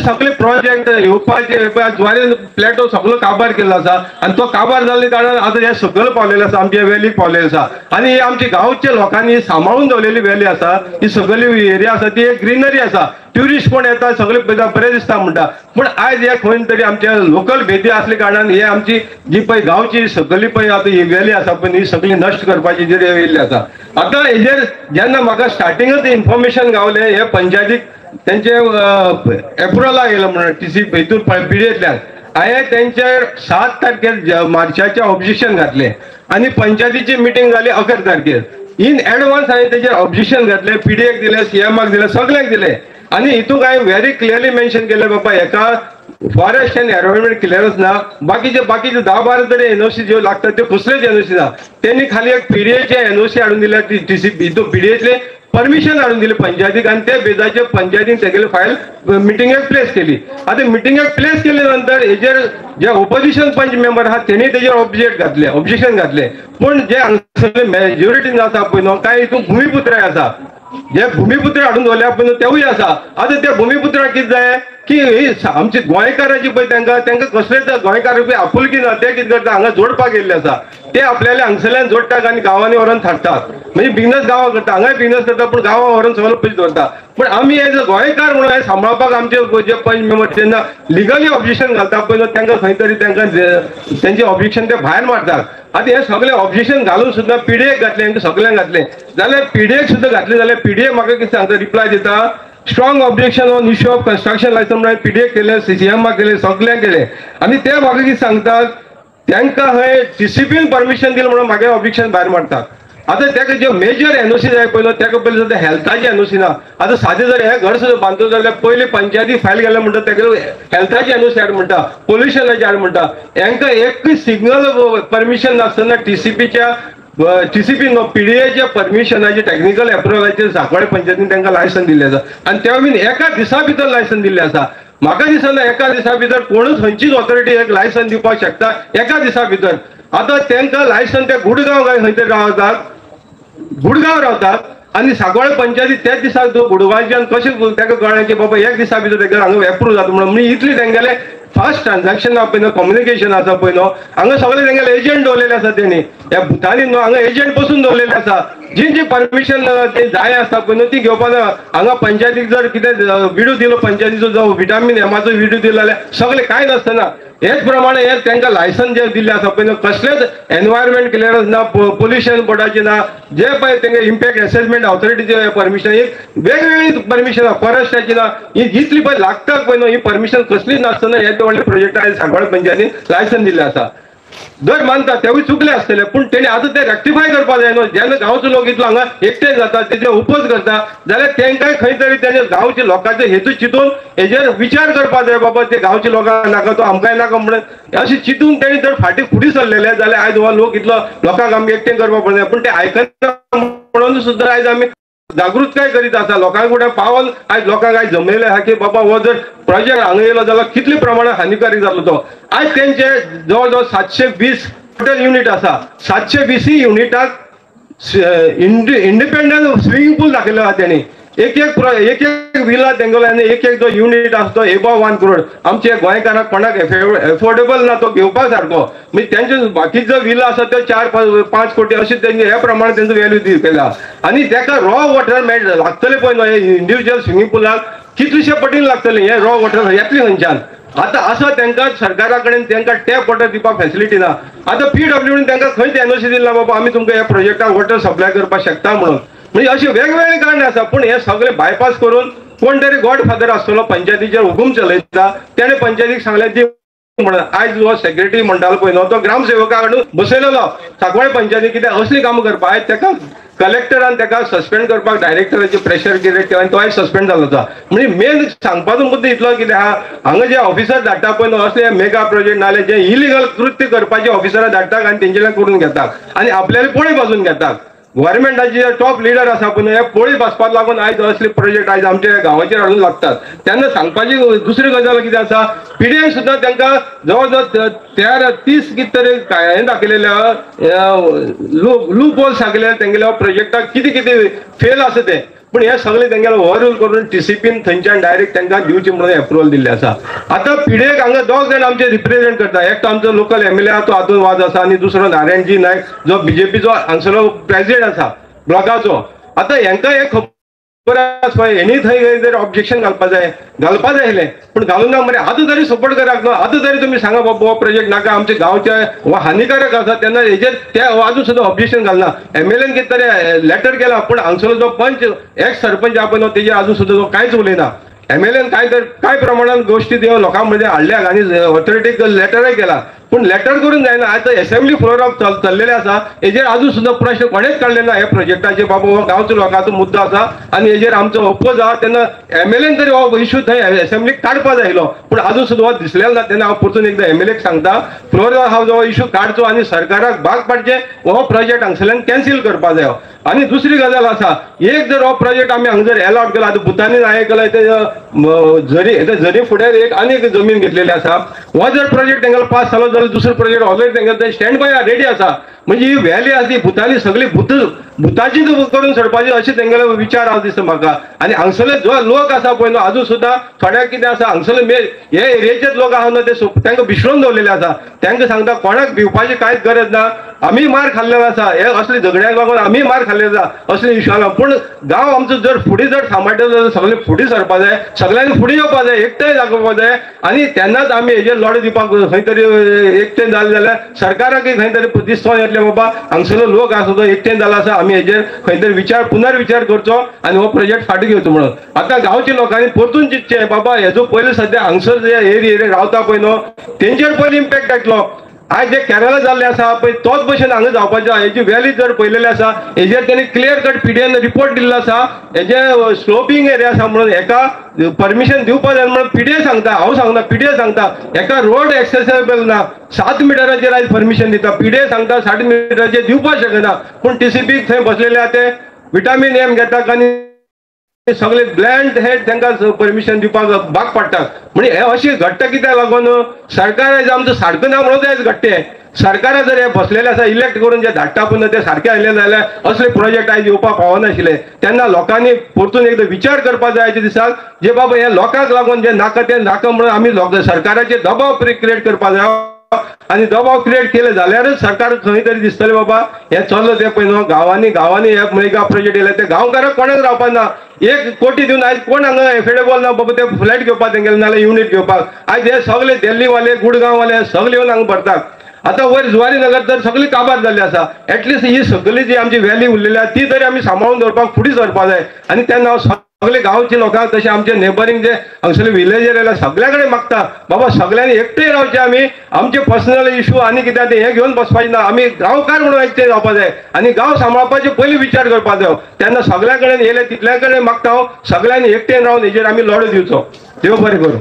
सगळे प्रोजेक्ट येवपाचे ज्वारी प्लॅटो सगळो काबार केल्लो आसा आणि तो काबार जाल्ले कारणान आता हे सकयल पावलेले आसा, आमच्या वॅलीक पावलेले आसा आणि आमच्या गांवच्या लोकांनी सांबाळून दवरलेली वॅली आसा, ही सगळी एरिया आसा ती एक ग्रीनरी आसा. ट्युरिस्ट कोण येता सगळे बरें दिसता म्हणटा, पूण आयज हे खंय तरी आमच्या लोकल भेदी असल्या कारणान हे आमची जी पळय गांवची सगळी पळय आता ही वॅली आसा पळय ही सगळी नश्ट करपाची जेर येयल्ली आसा. आता हेजेर जेन्ना म्हाका स्टार्टिंगच इन्फॉर्मेशन गावले हे पंचायतीक त्यांचे एप्रिला येयलो म्हणून टीसी हितून पिडियेंतल्यान हांवें तेंचेर 7 तारखेर मार्चाचे ऑब्जेक्शन घातले आणि पंचायतीची मिटींग जाली 11 तारखेर. इन एडवान्स हांवें तेजेर ऑब्जेक्शन घातले, पीडीएक दिले, सीएमाक दिले, सगळ्यांक दिले आणि हितून हांवें व्हेरी क्लियरली मेन्शन केले बाबा एका फॉरेस्ट अँड एनवायरमेंट क्लियरन्स ना, बाकीचे 10-12 तरी एनओसी ज्यो लागतात ते कसलेच एनओसी ना. त्यांनी खाली एक पीडीएचे एनओसी हाडून दिल्या, टीसी हितून पीडीएतले परमिशन हाडून दिली पंचायतीक आणि ते बेजाचे पंचायतीन तेगेली फायल मिटिंगेक प्लेस केली. आता मिटिंगेक प्लेस केले नंतर हेजेर जे ऑपोजिशन पंच मेंबर आहात त्यांनी तेजेर ऑब्जेक्शन घातले, पण जे मेजॉरिटीन आसा पळय न्हू काय हितून भूमिपुत्र आसा, जे भूमिपुत्र हाडून दवरल्या पळय न्हू तेवूय आसा. आता त्या भूमिपुत्राक कितें जाय की ही आमची गोंयकारांची पळय तांकां कसलेच गोंयकार आपुलकी ना, ते कितें करता हांगा जोडपाक येयल्ले आसा, ते आपल्याला हांगसरल्यान जोडटात आणि गांवांनी व्हरून थारतात. म्हणजे बिझनस गांवां करता, हांगाय बिझनस करता पूण गांवां व्हरून सगळो पयस दवरता. पण आमी एज अ गोंयकार म्हणून हे सांबाळपाक आमचे जे पंच मेंबर तेन्ना लिगली ऑब्जेक्शन घालता पळय तांकां खंय तरी तेंचे ऑब्जेक्शन ते भायर मारतात. आता हे सगळे ऑब्जेक्शन घालून सुद्दां पीडीएक घातले, हांकां सगळ्यांक घातले जाल्यार पीडीएक सुद्दां घातले जाल्यार पीडीएक म्हाका कितें सांगता, रिप्लाय दिता strong objection on issue of construction licence म्हणून पीडीएक केले, सीसीएमाक केले, सगळ्यांक केले आणि ते म्हाका कितें सांगतात त्यांना हय टीसीपीन परमिशन दिलं म्हणून मागे ऑब्जेक्शन भायर मारतात. आता त्याका जे मेजर एनओसी जाय पयलो त्याका पयलीं सुद्दां हेल्थाची एनओसी ना. आता सादें जर हे घर सुद्दां बांदूं जाल्यार पयलीं पंचायती फायल गेले म्हणटा तेका हेल्थाची एनओसी हाड म्हणटा, पोल्युशनाची हाड म्हणटा. हांकां एकूय सिग्नल परमिशन नासतना टीसीपी नो पीडीएच्या परमिशनाचे टेक्निकल अप्रुवलाचेर सांकवाळे पंचायतीन तांकां लायसन दिल्लें आसा आणि त्या बीन एका दिसा भितर लायसन दिल्लें आसा. म्हाका दिसना एका दिसा भितर कोणूच खंयचीच ऑथॉरिटी एक लायसन दिवपाक शकता एका दिसा भितर. आता तांकां लायसन ते गुडगांव काय खंय तरी रावतात, गुडगांव रावतात आणि सांकवाळे पंचायती त्याच दिसाक गुडगांवच्यान कशें ताका कळ्ळें की बाबा एक दिसा भितर ताका हांगा एप्रूव जाता म्हणून. म्हणजे इतली तेंगेले फास्ट ट्रान्झॅक्शन आसा पळय न्हू, कम्युनिकेशन आसा पळय न्हू, हांगा सगळे तेंगेले एजंट दवरलेले आसा तेणी ह्या भुतानी न्हू, हांगा एजंट बसून दवरलेले आसा. जी परमिशन ते जाय आसता पळय न्हू ती घेवपाक हांगा पंचायतीक जर कितें विडो दिलो पंचायतीचो जो विटामीन एमाचो विडो दिलो जाल्यार सगळे कांय नासतना हेच प्रमाणे हे तांकां लायसन जे दिल्ले आसा पळय न्हू कसलेच एनवायरमेंट क्लियरन्स ना, पोल्युशन बोर्डाचे ना, जे पळय तेंगे इम्पॅक्ट असेसमेंट ऑथॉरिटीचे परमिशन एक वेगवेगळी परमिशन फॉरेस्टाची ना, ही जितली पळय लागता पळय न्हू ही परमिशन कसलीच नासतना हे व्हडले प्रोजेक्ट सांकवाळे पंचायतीन लायसन दिल्ले आसा. दर मानता तेवूय चुकले आसतले पूण तेणी आतां ते रेक्टिफाय करपाक जाय न्हू. जेन्ना गांवचो लोक इतलो हांगा एकठांय जाता तेजे उपोज करता जाल्यार तेंकांय खंय तरी तेजे गांवच्या लोकांचे हेतू चिंतून हेजेर विचार करपाक जाय बाबा ते गांवच्या लोकांक नाका तो आमकांय नाका म्हणून अशें चिंतून तेणी जर फाटीं फुडें सरलेले जाल्यार आयज हो लोक इतलो लोकांक आमी एकठांय करपाक पडना. पूण ते आयकना म्हणून सुद्दां आयज आमी जागृताय करीत आसा लोकांक फुडें पावोन आयज लोकांक आयज जमयले आहा की बाबा हो जर प्रोजेक्ट हांगा येयलो जाल्यार कितले प्रमाणात हानिकारक जातलो तो. आयज तेंचे जवळ जवळ 720 टोटल युनिट आसा, 720 युनिटाक इंडिपेंडंट स्विमींग पूल दाखयलो आहा तेणी. एक विला तेंगेलो आनी एक जो युनिट आसा तो एबव 1 करोड. आमचे गोंयकारांक कोणाक एफोर्डेबल ना तो घेवपाक सारको. म्हणजे तेंचे बाकीचे जो विला आसा तो 4-5 कोटी अशें तेंचे हे प्रमाणे तेंचो व्हॅल्यू केला आनी तेका रॉ वॉटर मेळटा लागतले पळय न्हू हे इंडिव्हिज्युअल स्विमींग पूलाक कितलेशे पटीन लागतले हे रॉ वॉटर येतले खंयच्यान. आता असं त्यांना सरकारा कडेन त्यांना टॅप वॉटर दिवपाक फॅसिलिटी ना. आता पीडब्ल्यूडीन त्यांना खंयच एनओसी दिला बाबा आम्ही तुमकां ह्या प्रोजेक्टाक वॉटर सप्लाय करपाक शकता म्हणून. म्हणजे अशी वेगवेगळी कारणां आसा पूण हे सगळे बायपास करून कोण तरी गॉडफादर आसतलो पंचायतीचेर हुकूम चलयता तेणे पंचायतीक सांगलें ती म्हणून आयज जो सेक्रेटरी म्हणटालो पळय न्हू तो ग्रामसेवका हाडून बसयलेलो सांकवाळे पंचायतीक कितें असली कामां करपाक. आयज तेका कलेक्टरान तेका सस्पेंड करपाक डायरेक्टराचे प्रेशर क्रिएट केला आनी तो आयज सस्पेंड जालो आसा. म्हणजे मेन सांगपाचो मुद्दो इतलो कितें आहा हांगा जे ऑफिसर धाडटा पळय न्हू असले मेगा प्रोजेक्ट नाल्यार जे इलिगल कृत्य करपाचे ऑफिसरां धाडटात आनी तेंच्याकडल्यान करून घेतात आनी आपल्याला पोळी बाजून घेतात. गव्हर्मेंटाचे टॉप लिडर आसा पळय हे पोळी बसपाक लागून आयज असले प्रोजेक्ट आयज आमच्या गांवाचेर हाडून लागतात. तेन्ना सांगपाची दुसरी गजाल कितें आसा पीडीएन सुद्दां तांकां जवळ जवळ 30 कितें तरी हें दाखयलेले लूप होल्स दाखयले तेंगेले प्रोजेक्टाक कितें कितें फेल आसा ते. पण हे सगळे तांगेलो ओव्हररूल करून टीसीपीन थंयच्यान डायरेक्ट तांकां दिवची म्हणून अप्रुवल दिल्ले आसा. आता पिडेक हांगा दोग जाण आमचे रिप्रेझेंट करता. एक तो आमचो लोकल एमएलए आहा तो हातून वाद आसा आणि दुसरो नारायणजी नायक जो बीजेपीचो हांगसरलो प्रेसिडेंट आसा ब्लॉकाचो. आता हेंकां एक खबर आसा हेणी थंय जर ऑब्जेक्शन घालपा जाय पण घालून ना मरे आतां तरी सपोर्ट कराक न्हू. आतां तरी तुमी सांगा बाबा हो प्रोजेक्ट नाका आमच्या गांवच्या हो हानिकारक आसा तेन्ना हेजेर ते अजून सुद्दां ऑब्जेक्शन घालना. एमएलएन कितें तरी लेटर केला पण हांगसरलो जो पंच एक्स सरपंच आहा पळय न्हू तेजेर अजून सुद्दां तो कांयच उलयना. एमएलएन काय प्रमाणात गोष्टी त्यो लोकां मध्ये हाडल्यात आणि ऑथॉरिटीक लेटरय केला पण लेटर करून जायना. आता असेंब्ली फ्लोराक चल्लेले आसा हेजेर अजून सुद्दां प्रश्न कोणेच काडले ना. हे प्रोजेक्टाचे बाबा हो गांवचो लोकांचो मुद्दो आसा आणि हेजेर आमचो ओपोज आहा तेन्ना एमएलएन तरी हो इश्यू थंय असेंब्लीक काडपा जायलो पण अजून सुद्दां हो दिसलेलो ना. तेन्ना हांव परतून एकदां एमएलएक सांगता फ्लोरार हा जो इश्यू काडचो आणि सरकाराक भाग पाडचे हो प्रोजेक्ट हांगसरल्यान कॅन्सील करपा जायो. आणि दुसरी गजाल आसा एक जर हो प्रोजेक्ट आमी हांगा जर अलॉट केला आतां भुतानी नायक केला जरी फुडें एक आनीक जमीन घेतलेली आसा. हो जर प्रोजेक्ट तांकां पास जालो जाल्यार दुसरो प्रोजेक्ट ऑलरेडी तांकां स्टँड बाय रेडी आसा. म्हणजे ही व्हॅली आसा ती भुतानी सगळी भुताची करून सोडपाची अशें तांगेलो विचार आसा दिसता म्हाका. आनी हांगसरले जो लोक आसा पळय न्हू अजून सुद्दां थोड्याक कितें आसा हांगसरले हे एरियेचेच लोक आहा न्हू ते तांकां भिसरून दवरलेले आसा. तांकां सांगता कोणाक भिवपाची कांयच गरज ना. आमी मार खाल्लेलो आसा हे असले झगड्याक लागून आमी मार खाल्लेलो आसा असले इश्यू आसा. पण गांव आमचो जर फुडें जर सांबाळटलो जाल्यार सगळे फुडें सरपा जाय सगळ्यांनी फुडें येवपा जाय एकठांय दाखोवपा जाय आनी तेन्नाच आमी हेजेर लढो दिवपाक खंय तरी एकठांय जालें जाल्यार सरकाराकय खंय तरी दिसोन येतले बाबा हांगसरलो लोक आसा तो एकठांय जाला आसा आमी हेजेर खंय तरी पुनर्विचार करचो आनी हो प्रोजेक्ट फाटीं घेवचो म्हणून. आतां गांवच्या लोकांनी परतून चिंतचें बाबा हेजो पयलीं सद्या हांगसर जे एरियेक रावता पळय न्हू तेंचेर पयलीं इम्पॅक्ट येतलो. आज जे केरला जाल्ले आसा पळय तोच भशेन हांगा जावपाचो. हेजी व्हॅली जर पळयलेली आसा हेजेर तेणी क्लियर कट पीडीएन रिपोर्ट दिल्लो आसा. हेजे स्लोपिंग एरिया आसा म्हणून हेका परमिशन दिवपा जाय म्हणून पीडीए सांगता. हांव सांगना पीडीए सांगता हेका रोड एक्सेसेबल ना 7 मिटराचेर आज परमिशन दिता. पीडीए सांगता 60 मिटराचेर दिवपाक शकना पण टीसीपी थंय बसलेले आहा ते विटामीन एम घेतात आनी सगळे ब्लँड हेड तांकां परमिशन दिवपाक भाग पडटात. म्हणजे हे अशें घडटा कित्याक लागून सरकार आयज आमचो सारको ना म्हणून आयज घडटे. सरकारा जर हे बसलेले आसा इलेक्ट करून जे धाडटा पळय ते सारखे आयले जाल्यार असले प्रोजेक्ट आयज येवपाक पावनाशिल्ले. तेन्ना लोकांनी परतून एकदां विचार करपा जाय आयच्या दिसाक जे बाबा हे लोकांक लागून जे नाका ते नाका म्हणून आमी सरकाराचेर दबाव क्रिएट करपा जाय आणि दबाव क्रिएट केले जाल्यारच सरकार खंय तरी दिसतले बाबा हे चल्लो ते पळय न्हू गांवांनी हे मेगा प्रोजेक्ट येयले ते गांवकाराक कोणाक रावपा ना. 1 कोटी दिवन आयज कोण हांगा एफोर्डेबल ना बाबा ते फ्लॅट घेवपाक तेंगेले नाल्यार युनिट घेवपाक. आयज हे सगळे दिल्लीवाले गुडगांववाले सगळे येवन हांगा भरतात. आता वयर जुवारी नगर तर सगळी काबार जाल्ली आसा. एटलिस्ट ही सगळी जी आमची व्हॅली उरलेली आहा ती तरी आमी सांबाळून दवरपाक फुडें सरपा जाय. आनी तेन्ना हांव सगळे गांवचे लोकांक तशें आमचे नेबरिंग जे हांगसरले विलेजर येयला सगळ्या कडेन मागता बाबा सगळ्यांनी एकठांय रावचे. आमी आमचे पर्सनल इश्यू आनी कितें ते हे घेवन बसपाचे ना. आमी गांवकार म्हणून एकठांय जावपा जाय आनी गांव सांबाळपाचे पयलीं विचार करपा जाय. तेन्ना सगळ्या कडेन येयले तितल्या कडेन मागता हांव सगळ्यांनी एकठांय रावन हेजेर आमी लढो दिवचो. देव बरें करूं.